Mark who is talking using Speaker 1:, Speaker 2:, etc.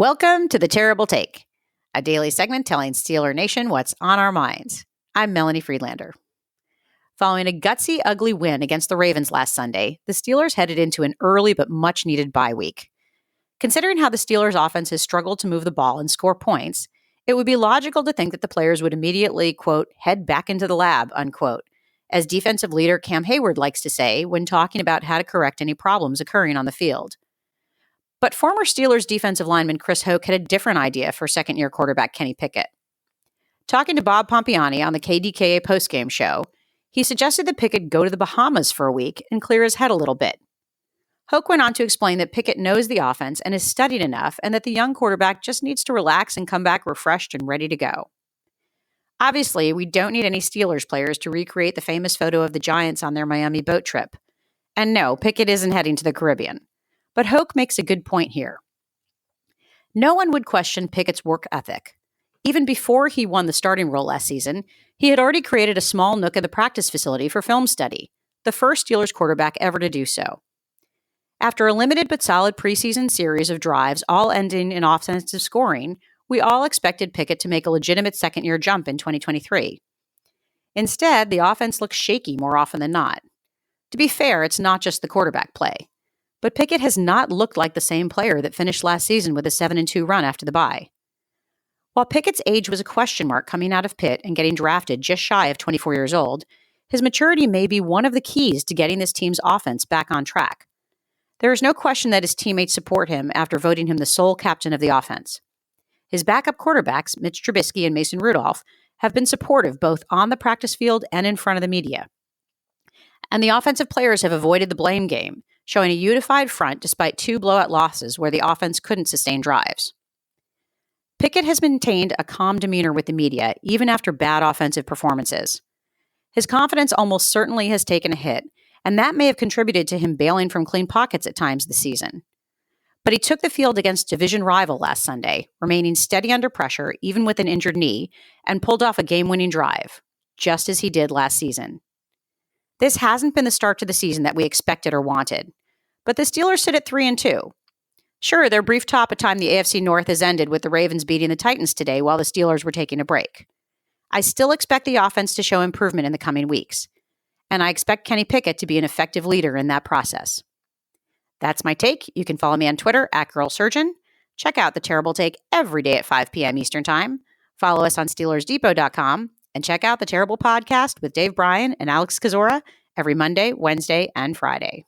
Speaker 1: Welcome to The Terrible Take, a daily segment telling Steeler Nation what's on our minds. I'm Melanie Friedlander. Following a gutsy, ugly win against the Ravens last Sunday, the Steelers headed into an early but much-needed bye week. Considering how the Steelers' offense has struggled to move the ball and score points, it would be logical to think that the players would immediately, quote, head back into the lab, unquote, as defensive leader Cam Hayward likes to say when talking about how to correct any problems occurring on the field. But former Steelers defensive lineman Chris Hoke had a different idea for second-year quarterback Kenny Pickett. Talking to Bob Pompiani on the KDKA postgame show, he suggested that Pickett go to the Bahamas for a week and clear his head a little bit. Hoke went on to explain that Pickett knows the offense and has studied enough, and that the young quarterback just needs to relax and come back refreshed and ready to go. Obviously, we don't need any Steelers players to recreate the famous photo of the Giants on their Miami boat trip. And no, Pickett isn't heading to the Caribbean. But Hoke makes a good point here. No one would question Pickett's work ethic. Even before he won the starting role last season, he had already created a small nook in the practice facility for film study, the first Steelers quarterback ever to do so. After a limited but solid preseason series of drives, all ending in offensive scoring, we all expected Pickett to make a legitimate second-year jump in 2023. Instead, the offense looks shaky more often than not. To be fair, it's not just the quarterback play. But Pickett has not looked like the same player that finished last season with a 7-2 run after the bye. While Pickett's age was a question mark coming out of Pitt and getting drafted just shy of 24 years old, his maturity may be one of the keys to getting this team's offense back on track. There is no question that his teammates support him after voting him the sole captain of the offense. His backup quarterbacks, Mitch Trubisky and Mason Rudolph, have been supportive both on the practice field and in front of the media. And the offensive players have avoided the blame game, showing a unified front despite 2 blowout losses where the offense couldn't sustain drives. Pickett has maintained a calm demeanor with the media, even after bad offensive performances. His confidence almost certainly has taken a hit, and that may have contributed to him bailing from clean pockets at times this season. But he took the field against division rival last Sunday, remaining steady under pressure even with an injured knee, and pulled off a game-winning drive, just as he did last season. This hasn't been the start to the season that we expected or wanted, but the Steelers sit at 3-2. Sure, their brief top at time the AFC North has ended with the Ravens beating the Titans today while the Steelers were taking a break. I still expect the offense to show improvement in the coming weeks, and I expect Kenny Pickett to be an effective leader in that process. That's my take. You can follow me on Twitter @GirlSurgeon. Check out The Terrible Take every day at 5 p.m. Eastern Time. Follow us on SteelersDepot.com. And check out The Terrible Podcast with Dave Bryan and Alex Kozora every Monday, Wednesday, and Friday.